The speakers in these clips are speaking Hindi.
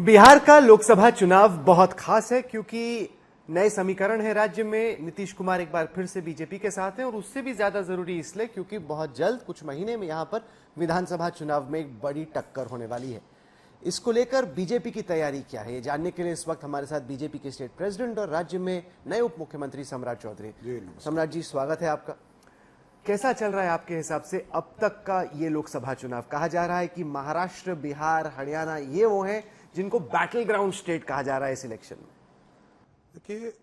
बिहार का लोकसभा चुनाव बहुत खास है क्योंकि नए समीकरण है राज्य में। नीतीश कुमार एक बार फिर से बीजेपी के साथ हैं और उससे भी ज्यादा जरूरी इसलिए क्योंकि बहुत जल्द कुछ महीने में यहां पर विधानसभा चुनाव में एक बड़ी टक्कर होने वाली है। इसको लेकर बीजेपी की तैयारी क्या है, ये जानने के लिए इस वक्त हमारे साथ बीजेपी के स्टेट प्रेसिडेंट और राज्य में नए उप मुख्यमंत्री सम्राट चौधरी। सम्राट जी, स्वागत है आपका। कैसा चल रहा है आपके हिसाब से अब तक का ये लोकसभा चुनाव? कहा जा रहा है कि महाराष्ट्र, बिहार, हरियाणा ये वो हैं जिनको बैटल ग्राउंड स्टेट कहा जा रहा है इस इलेक्शन में। देखिए,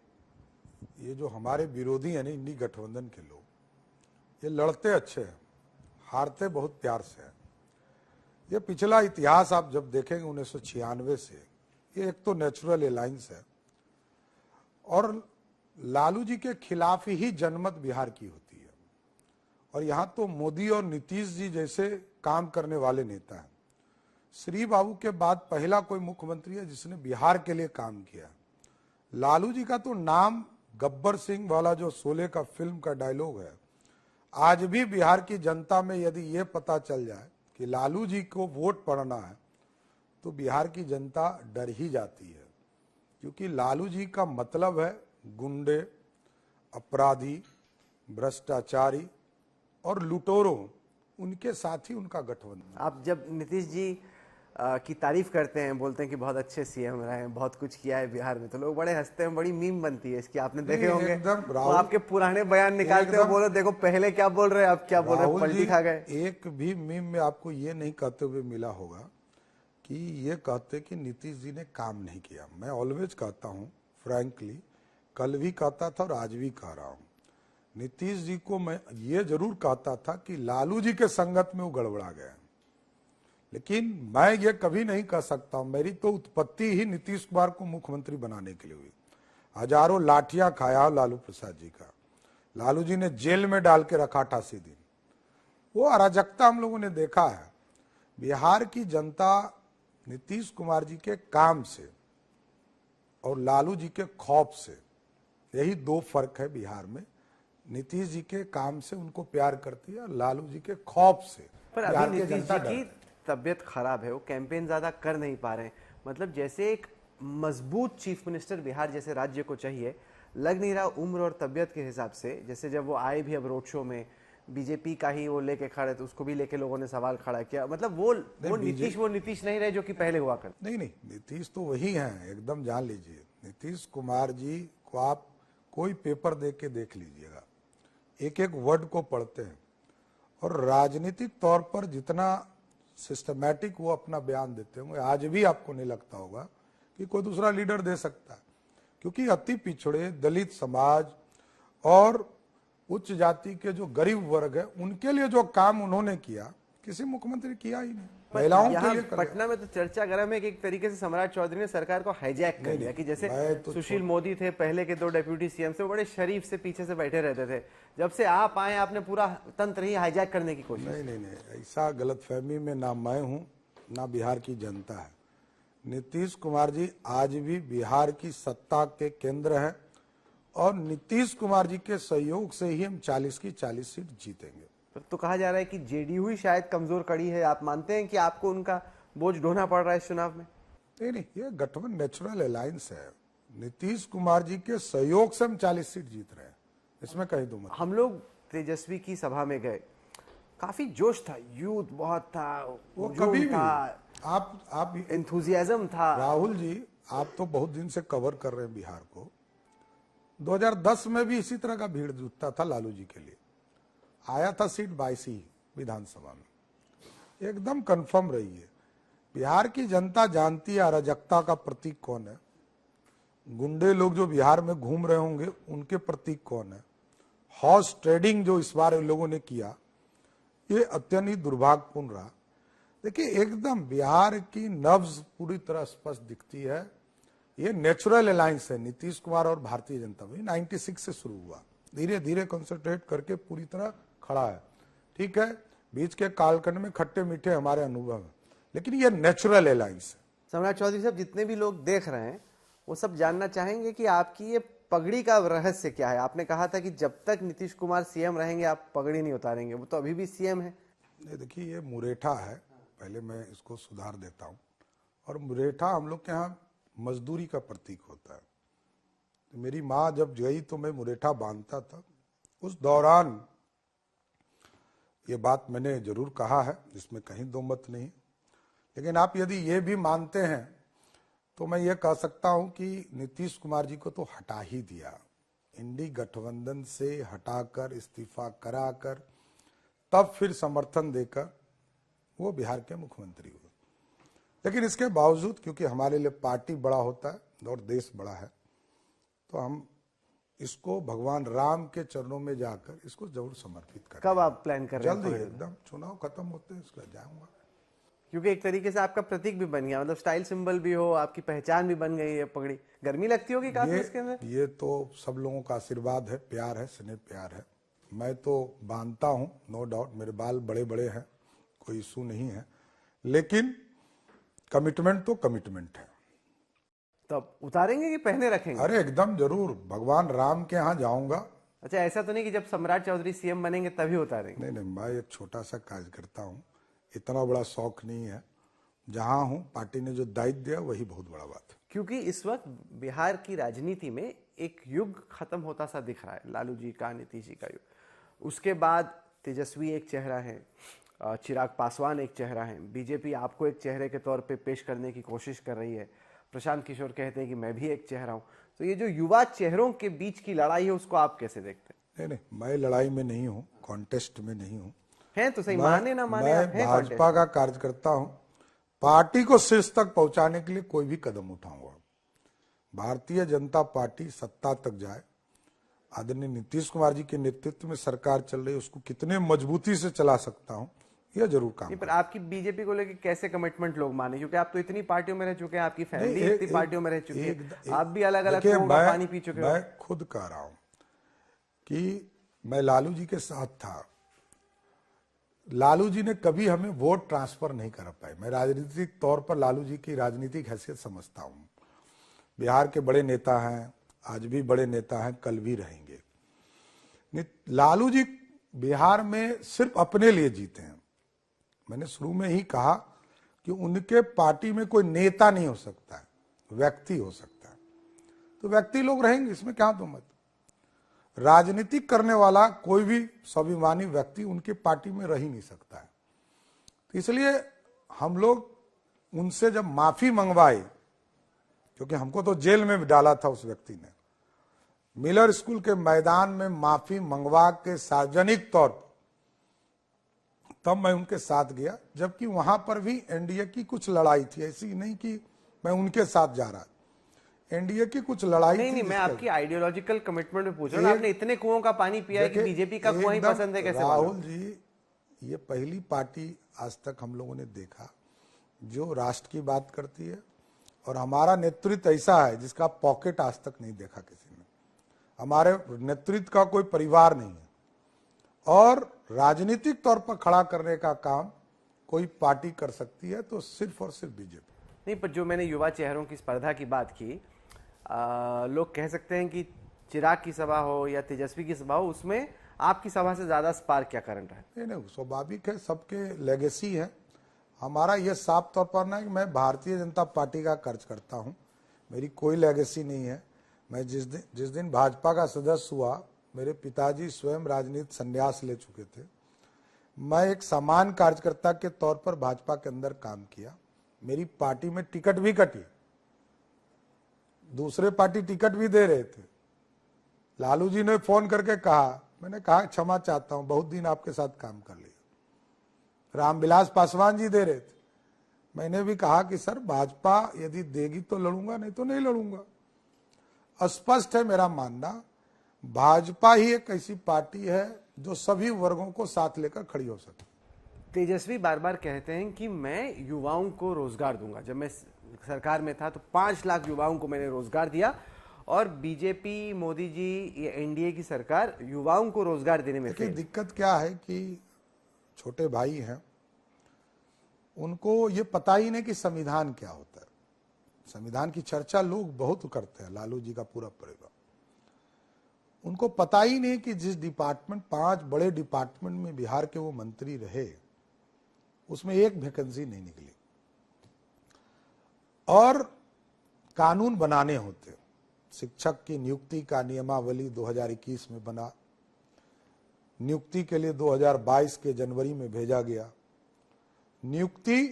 ये जो हमारे विरोधी हैं ना, इंडी गठबंधन के लोग, ये लड़ते अच्छे हैं, हारते बहुत प्यार से हैं। ये पिछला इतिहास आप जब देखेंगे 1996 से, ये एक तो नेचुरल अलायंस है और लालू जी के खिलाफ ही जनमत बिहार की होती है। और यहां तो मोदी और नीतीश जी जैसे काम करने वाले नेता हैं। श्री बाबू के बाद पहला कोई मुख्यमंत्री है जिसने बिहार के लिए काम किया। लालू जी का तो नाम गब्बर सिंह वाला जो शोले का फिल्म का डायलॉग है, आज भी बिहार की जनता में यदि ये पता चल जाए कि लालू जी को वोट पड़ना है तो बिहार की जनता डर ही जाती है, क्योंकि लालू जी का मतलब है गुंडे, अपराधी, भ्रष्टाचारी और लुटेरों, उनके साथ ही उनका गठबंधन। आप जब नीतीश जी की तारीफ करते हैं, बोलते हैं कि बहुत अच्छे सीएम रहे हैं, बहुत कुछ किया है बिहार में, तो लोग बड़े हंसते हैं, बड़ी मीम बनती है इसकी, आपने देखे होंगे। वो आपके पुराने बयान निकालते हो, बोलो देखो पहले क्या बोल रहे हैं, अब क्या बोल रहे हैं, पलटी खा गए। एक भी मीम में आपको ये नहीं कहते हुए मिला होगा कि ये कहते कि नीतीश जी ने काम नहीं किया। मैं ऑलवेज कहता हूँ, फ्रैंकली, कल भी कहता था और आज भी कह रहा हूँ, नीतीश जी को मैं ये जरूर कहता था कि लालू जी के संगत में वो गड़बड़ा गए, लेकिन मैं ये कभी नहीं कह सकता हूं। मेरी तो उत्पत्ति ही नीतीश कुमार को मुख्यमंत्री बनाने के लिए हुई। हजारों लाठियां खाया लालू प्रसाद जी का, लालू जी ने जेल में डाल के रखा 88 दिन। वो अराजकता हम लोगों ने देखा है। बिहार की जनता नीतीश कुमार जी के काम से और लालू जी के खौफ से, यही दो फर्क है बिहार में। नीतीश जी के काम से उनको प्यार करती है, लालू जी के खौफ से। पर अभी नीतीश जी की तबियत खराब है, वो कैंपेन ज्यादा कर नहीं पा रहे हैं। मतलब जैसे एक मजबूत चीफ मिनिस्टर बिहार जैसे राज्य को चाहिए, लग नहीं रहा उम्र और तबियत के हिसाब से। जैसे जब वो आए भी अब रोड शो में, बीजेपी का ही वो लेके खड़े, तो उसको भी लेके लोगों ने सवाल खड़ा किया। मतलब वो नीतीश नहीं रहे जो कि पहले हुआ करते। नहीं, नीतीश तो वही हैं, एकदम जान लीजिए। नीतीश कुमार जी को आप कोई पेपर देख के देख लीजिएगा, एक एक वर्ड को पढ़ते हैं और राजनीतिक तौर पर जितना सिस्टमैटिक वो अपना बयान देते होंगे, आज भी आपको नहीं लगता होगा कि कोई दूसरा लीडर दे सकता है। क्योंकि अति पिछड़े, दलित समाज और उच्च जाति के जो गरीब वर्ग है, उनके लिए जो काम उन्होंने किया, किसी मुख्यमंत्री किया ही नहीं। महिलाओं के लिए पटना में तो चर्चा गर्म है कि एक तरीके से सम्राट चौधरी ने सरकार को हाईजैक कर दिया। कि जैसे सुशील मोदी थे पहले के दो डेप्यूटी सीएम से, वो बड़े शरीफ से पीछे से बैठे रहते थे। जब से आप आए, आपने पूरा तंत्र ही हाईजैक करने की कोशिश। नहीं, ऐसा गलतफहमी में ना मैं हूं ना बिहार की जनता है। नीतीश कुमार जी आज भी बिहार की सत्ता के केंद्र है और नीतीश कुमार जी के सहयोग से ही हम 40 की 40 सीट जीतेंगे। तो कहा जा रहा है कि जेडीयू ही शायद कमजोर कड़ी है। आप मानते हैं कि आपको उनका बोझ ढोना पड़ रहा है इस चुनाव में? नहीं, ये गठबंधन नेचुरल अलायंस है। नीतीश कुमार जी के सहयोग से हम 40 सीट जीत रहे हैं, इसमें कहीं दो मत। हम लोग तेजस्वी की सभा में गए, काफी जोश था, यूथ बहुत था, वो कभी भी आप एंथुजियाज्म था। राहुल जी, आप तो बहुत दिन से कवर कर रहे हैं बिहार को। 2010 में भी इसी तरह का भीड़ जुटता था लालू जी के लिए। आया था सीट 22 विधानसभा में, एकदम कंफर्म रही है। बिहार की जनता जानती है अराजकता का प्रतीक कौन है। गुंडे लोग जो बिहार में घूम रहे होंगे, उनके प्रतीक कौन है। हॉर्स ट्रेडिंग जो इस बार लोगों ने किया, ये अत्यंत ही दुर्भाग्यपूर्ण रहा। देखिए, एकदम बिहार की नब्ज पूरी तरह स्पष्ट दिखती है। ये नेचुरल अलायंस है नीतीश कुमार और भारतीय जनता पार्टी। 96 से शुरू हुआ, धीरे धीरे कंसंट्रेट करके पूरी तरह खड़ा है। ठीक है, बीच के कालखंड में खट्टे मीठे हमारे अनुभव है, लेकिन ये नेचुरल अलायंस है। सम्राट चौधरी साहब, जितने भी लोग देख रहे हैं वो सब जानना चाहेंगे कि आपकी ये पगड़ी का रहस्य क्या है। आपने कहा था कि जब तक नीतीश कुमार सीएम रहेंगे आप पगड़ी नहीं उतारेंगे, वो तो अभी भी सीएम है। देखिए, ये मुरेठा है, पहले मैं इसको सुधार देता हूँ। और मुरेठा हम लोग के यहाँ मजदूरी का प्रतीक होता है। तो मेरी माँ जब गई तो मैं मुरेठा बांधता था। उस दौरान ये बात मैंने जरूर कहा है, इसमें कहीं दो मत नहीं। लेकिन आप यदि ये भी मानते हैं तो मैं ये कह सकता हूं कि नीतीश कुमार जी को तो हटा ही दिया, इंडी गठबंधन से हटाकर, इस्तीफा कराकर, तब फिर समर्थन देकर वो बिहार के मुख्यमंत्री हुए। लेकिन इसके बावजूद क्योंकि हमारे लिए पार्टी बड़ा होता है और देश बड़ा है, तो हम इसको भगवान राम के चरणों में जाकर इसको जरूर समर्पित करें। कब आप प्लान कर रहे हैं? जल्दी, एकदम चुनाव खत्म होते हैं इसका जाऊंगा। क्योंकि एक तरीके से आपका प्रतीक भी बन गया, मतलब स्टाइल सिंबल भी हो, आपकी पहचान भी बन गई है पगड़ी। गर्मी लगती होगी काफी इसके अंदर? ये तो सब लोगों का आशीर्वाद है, प्यार है, स्नेह प्यार है। मैं तो बांधता हूँ, नो डाउट, मेरे बाल बड़े बड़े हैं, कोई इशू नहीं है, लेकिन कमिटमेंट तो कमिटमेंट है। तब उतारेंगे कि पहने रखेंगे? अरे एकदम जरूर, भगवान राम के यहाँ जाऊंगा। अच्छा, ऐसा तो नहीं कि जब सम्राट चौधरी सीएम बनेंगे तभी उतारेंगे? नहीं नहीं, मैं एक छोटा सा कार्य करता हूँ, इतना बड़ा शौक नहीं है। जहां हूं, पार्टी ने जो दायित्व दिया वही बहुत बड़ा बात है। क्योंकि इस वक्त बिहार की राजनीति में एक युग खत्म होता सा दिख रहा है, लालू जी का, नीतीश जी का युग। उसके बाद तेजस्वी एक चेहरा है, चिराग पासवान एक चेहरा है, बीजेपी आपको एक चेहरे के तौर पे पेश करने की कोशिश कर रही है, प्रशांत किशोर कहते हैं कि मैं भी एक चेहरा हूं। तो ये जो युवा चेहरों के बीच की लड़ाई है उसको आप कैसे देखते हैं? नहीं, मैं लड़ाई में नहीं हूँ, कॉन्टेस्ट में नहीं हूँ। है तो सही, माने ना माने, आप मैं हैं भाजपा का कार्यकर्ता हूँ, पार्टी को शीर्ष तक पहुंचाने के लिए कोई भी कदम उठाऊंगा। भारतीय जनता पार्टी सत्ता तक जाए, आदरणीय नीतीश कुमार जी के नेतृत्व में सरकार चल रही है, उसको कितने मजबूती से चला सकता हूं, यह जरूर काम। पर आपकी बीजेपी को लेकर कैसे कमिटमेंट लोग माने? क्योंकि आप तो इतनी पार्टियों में रह चुके हैं, आपकी फैमिली इतनी पार्टियों में रह चुकी है, आप भी अलग अलग पानी पी चुके हो। मैं खुद कह रहा हूं कि मैं लालू जी के साथ था, लालू जी ने कभी हमें वोट ट्रांसफर नहीं कर पाए। मैं राजनीतिक तौर पर लालू जी की राजनीतिक हैसियत समझता हूं। बिहार के बड़े नेता हैं, आज भी बड़े नेता हैं, कल भी रहेंगे। लालू जी बिहार में सिर्फ अपने लिए जीते हैं। मैंने शुरू में ही कहा कि उनके पार्टी में कोई नेता नहीं हो सकता है, व्यक्ति हो सकता है। तो व्यक्ति लोग रहेंगे, इसमें क्या दो मत। राजनीतिक करने वाला कोई भी स्वाभिमानी व्यक्ति उनकी पार्टी में रह ही नहीं सकता है। तो इसलिए हम लोग उनसे जब माफी मंगवाए, क्योंकि हमको तो जेल में भी डाला था उस व्यक्ति ने, मिलर स्कूल के मैदान में माफी मंगवा के सार्वजनिक तौर पर, तब मैं उनके साथ गया। जबकि वहां पर भी एनडीए की कुछ लड़ाई थी, ऐसी नहीं कि मैं उनके साथ जा रहा, एनडीए की कुछ लड़ाई थी। नहीं, मैं आपकी आइडियोलॉजिकल कमिटमेंट में पूछ रहा हूं। आपने इतने कुओं का पानी पिया है कि बीजेपी का कुआं ही पसंद है, कैसे? राहुल जी, ये पहली पार्टी आज तक हम लोगों ने देखा जो राष्ट्र की बात करती है, और हमारा नेतृत्व ऐसा है जिसका पॉकेट आज तक नहीं देखा किसी ने। हमारे नेतृत्व का कोई परिवार नहीं है, और राजनीतिक तौर पर खड़ा करने का काम कोई पार्टी कर सकती है तो सिर्फ और सिर्फ बीजेपी। नहीं, पर जो मैंने युवा चेहरों की स्पर्धा की बात की, लोग कह सकते हैं कि चिराग की सभा हो या तेजस्वी की सभा हो, उसमें आपकी सभा से ज्यादा स्पार्क क्या करंट है? नहीं, स्वाभाविक है, सबके लेगेसी है। हमारा यह साफ तौर पर ना है कि मैं भारतीय जनता पार्टी का कार्यकर्ता हूं, मेरी कोई लेगेसी नहीं है। मैं जिस दिन भाजपा का सदस्य हुआ, मेरे पिताजी स्वयं राजनीति संन्यास ले चुके थे। मैं एक सामान्य कार्यकर्ता के तौर पर भाजपा के अंदर काम किया। मेरी पार्टी में टिकट भी कटी, दूसरे पार्टी टिकट भी दे रहे थे। लालू जी ने फोन करके कहा, मैंने कहा क्षमा चाहता हूं, बहुत दिन आपके साथ काम कर लिया। रामविलास पासवान जी दे रहे थे, मैंने भी कहा कि सर भाजपा यदि देगी तो लड़ूंगा, नहीं तो नहीं लड़ूंगा। स्पष्ट है मेरा मानना, भाजपा ही एक ऐसी पार्टी है जो सभी वर्गों को साथ लेकर खड़ी हो सकती। तेजस्वी बार बार कहते हैं कि मैं युवाओं को रोजगार दूंगा। जब मैं सरकार में था तो 5 लाख युवाओं को मैंने रोजगार दिया, और बीजेपी, मोदी जी, ये एनडीए की सरकार युवाओं को रोजगार देने में फेल। दिक्कत क्या है कि छोटे भाई हैं, उनको ये पता ही नहीं कि संविधान क्या होता है। संविधान की चर्चा लोग बहुत करते हैं, लालू जी का पूरा परिवार, उनको पता ही नहीं कि जिस डिपार्टमेंट, 5 बड़े डिपार्टमेंट में बिहार के वो मंत्री रहे, उसमें एक वैकेंसी नहीं निकली। और कानून बनाने होते। शिक्षक की नियुक्ति का नियमावली 2021 में बना, नियुक्ति के लिए 2022 के जनवरी में भेजा गया, नियुक्ति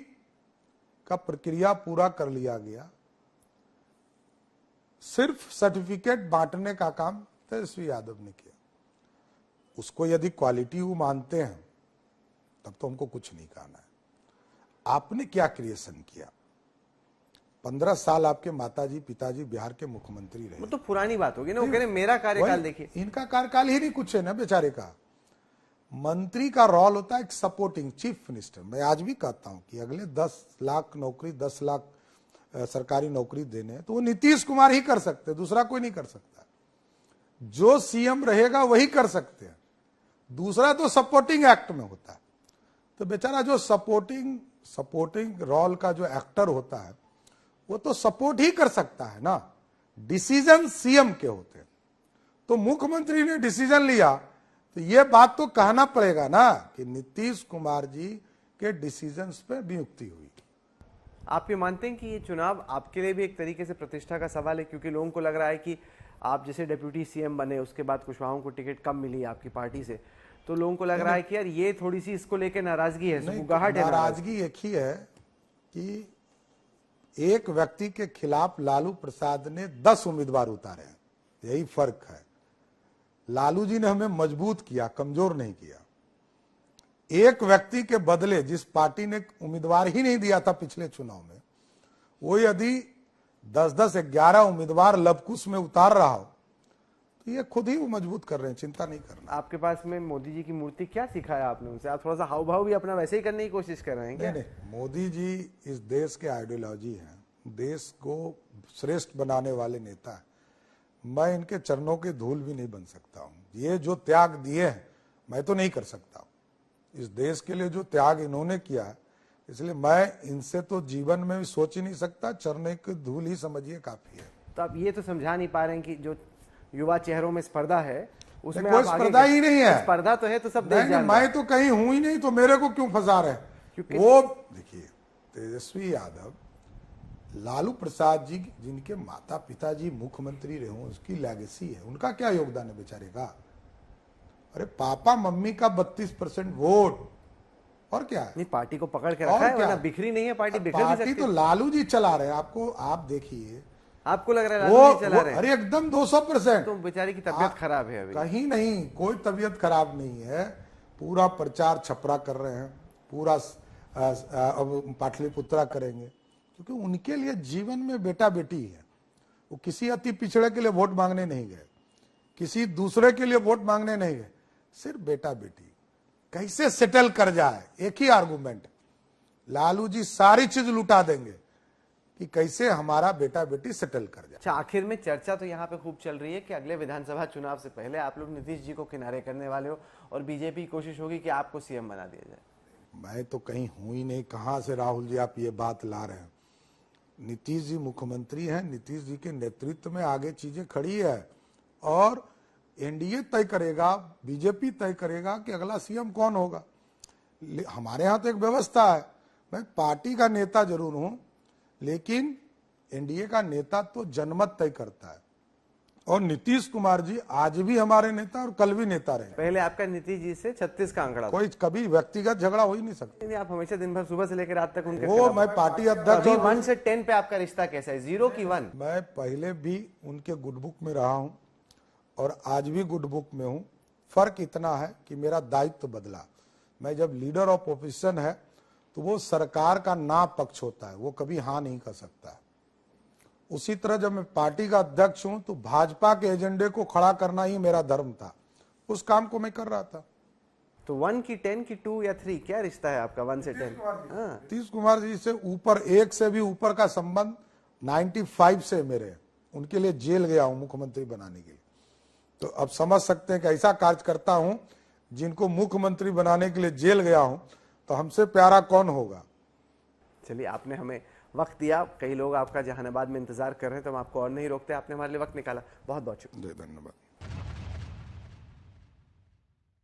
का प्रक्रिया पूरा कर लिया गया, सिर्फ सर्टिफिकेट बांटने का काम तेजस्वी यादव ने किया। उसको यदि क्वालिटी वो मानते हैं तब तो हमको कुछ नहीं कहना है। आपने क्या क्रिएशन किया? 15 साल आपके माताजी पिताजी बिहार के मुख्यमंत्री रहे। वो तो पुरानी बात होगी ना, वो कह रहे मेरा कार्यकाल देखिए। इनका कार्यकाल ही नहीं कुछ है ना बेचारे का। मंत्री का रोल होता है एक सपोर्टिंग चीफ मिनिस्टर। मैं आज भी कहता हूं कि अगले 10 लाख नौकरी 10 लाख सरकारी नौकरी देने तो वो नीतीश कुमार ही कर सकते, दूसरा कोई नहीं कर सकता। जो सीएम रहेगा वही कर सकते हैं, दूसरा तो सपोर्टिंग एक्ट में होता है। तो बेचारा जो सपोर्टिंग रोल का जो एक्टर होता है वो तो सपोर्ट ही कर सकता है ना, डिसीजन सीएम के होते हैं। तो मुख्यमंत्री ने डिसीजन लिया तो ये बात तो कहना पड़ेगा ना कि नीतीश कुमार जी के डिसीजंस पे नियुक्ति हुई। आप ये मानते हैं कि ये चुनाव आपके लिए भी एक तरीके से प्रतिष्ठा का सवाल है, क्योंकि लोगों को लग रहा है कि आप जैसे डिप्यूटी सीएम बने उसके बाद कुशवाहा को टिकट कम मिली आपकी पार्टी से, तो लोगों को लग रहा है कि यार ये थोड़ी सी इसको लेके नाराजगी है, गुगाहट है। नाराजगी एक ही है कि एक व्यक्ति के खिलाफ लालू प्रसाद ने 10 उम्मीदवार उतारे हैं, यही फर्क है। लालू जी ने हमें मजबूत किया, कमजोर नहीं किया। एक व्यक्ति के बदले जिस पार्टी ने उम्मीदवार ही नहीं दिया था पिछले चुनाव में, वो यदि 10-10 11 उम्मीदवार लवकुश में उतार रहा हो तो ये खुद ही वो मजबूत कर रहे हैं, चिंता नहीं करना। आपके पास में मोदी जी की मूर्ति, क्या सिखाया आपने उनसे? आप थोड़ा सा हाव भाव भी अपना वैसे ही करने की कोशिश कर रहे हैं क्या? नहीं, मोदी जी इस देश के आइडियोलॉजी हैं, देश को श्रेष्ठ बनाने वाले नेता हैं। मैं इनके चरणों के धूल भी नहीं बन सकता हूं। ये जो त्याग दिए हैं मैं तो नहीं कर सकता हूं। इस देश के लिए जो त्याग इन्होंने किया है, इसलिए मैं इनसे तो जीवन में भी सोच ही नहीं सकता। चरणों की धूल ही समझिए काफी है। तो आप ये तो समझा नहीं पा रहे हैं कि जो युवा चेहरों में स्पर्धा है उसमें कोई स्पर्धा ही नहीं है। स्पर्धा तो है तो सब देश जान मैं तो कहीं हूं ही नहीं, तो मेरे को क्यों फंसा रहे हैं? वो देखिए, तेजस्वी यादव, लालू प्रसाद जी जिनके माता पिताजी मुख्यमंत्री रहे हों, उसकी लेगेसी है। उनका क्या योगदान है बेचारे का? अरे पापा मम्मी का 32% वोट, और क्या है? नहीं, पार्टी को पकड़ के रखा है, वरना बिखरी नहीं है पार्टी। बिखर भी सकती तो लालू जी चला रहे हैं। आपको आप देखिए, आपको लग रहा है लालू जी चला रहे हैं? अरे एकदम 200%। तो बेचारे की तबीयत खराब है अभी। कहीं नहीं, कोई तबीयत खराब नहीं है। पूरा प्रचार छपरा कर रहे हैं, पूरा अब पाटलिपुत्रा करेंगे, क्योंकि उनके लिए जीवन में बेटा बेटी है। वो किसी अति पिछड़े के लिए वोट मांगने नहीं गए, किसी दूसरे के लिए वोट मांगने नहीं गए, सिर्फ बेटा बेटी कैसे सेटल कर जाए, एक ही आर्गुमेंट। लालू जी सारी चीज लुटा देंगे कि कैसे हमारा बेटा बेटी सेटल कर जाए। अच्छा, आखिर में चर्चा तो यहाँ पे खूब चल रही है कि अगले विधानसभा चुनाव से पहले आप लोग नीतीश जी को किनारे करने वाले हो और बीजेपी की कोशिश होगी कि आपको सीएम बना दिया जाए। मैं तो कहीं हूं ही नहीं। कहां से राहुल जी आप ये बात ला रहे हैं? नीतीश जी मुख्यमंत्री हैं, नीतीश जी के नेतृत्व में आगे चीजें खड़ी है और एनडीए तय करेगा, बीजेपी तय करेगा कि अगला सीएम कौन होगा। हमारे यहाँ तो एक व्यवस्था है, मैं पार्टी का नेता जरूर हूं, लेकिन एनडीए का नेता तो जनमत तय करता है। और नीतीश कुमार जी आज भी हमारे नेता और कल भी नेता रहे। पहले आपका नीतीश जी से 36 का आंकड़ा, कोई कभी व्यक्तिगत झगड़ा हो ही नहीं सकता। नहीं, आप हमेशा दिन भर सुबह से लेकर रात तक उनके वो मैं पार्टी अध्यक्ष। 1 से 10 पे आपका रिश्ता कैसा है? 0 की 1? मैं पहले भी उनके गुड बुक में रहा हूं और आज भी गुड बुक में हूं। फर्क इतना है कि मेरा दायित्व बदला। मैं जब लीडर ऑफ ओपोजिशन है तो वो सरकार का ना पक्ष होता है, वो कभी हाँ नहीं कर सकता। उसी तरह जब मैं पार्टी का अध्यक्ष हूं तो भाजपा के एजेंडे को खड़ा करना ही मेरा धर्म था। उस काम को मैं कर रहा था। तो 1 की 10 की 2 या 3 क्या रिश्ता है आपका 1 से 10? नीतीश कुमार जी से ऊपर, एक से भी ऊपर का संबंध 95 से मेरे। उनके लिए जेल गया हूं मुख्यमंत्री बनाने के लिए। तो अब समझ सकते हैं कि ऐसा कार्य करता हूं जिनको मुख्यमंत्री बनाने के लिए जेल गया हूं, तो हमसे प्यारा कौन होगा। चलिए, आपने हमें वक्त दिया। कई लोग आपका जहानाबाद में इंतजार कर रहे हैं, तो हम आपको और नहीं रोकते। आपने हमारे लिए वक्त निकाला, बहुत बहुत शुक्रिया। धन्यवाद।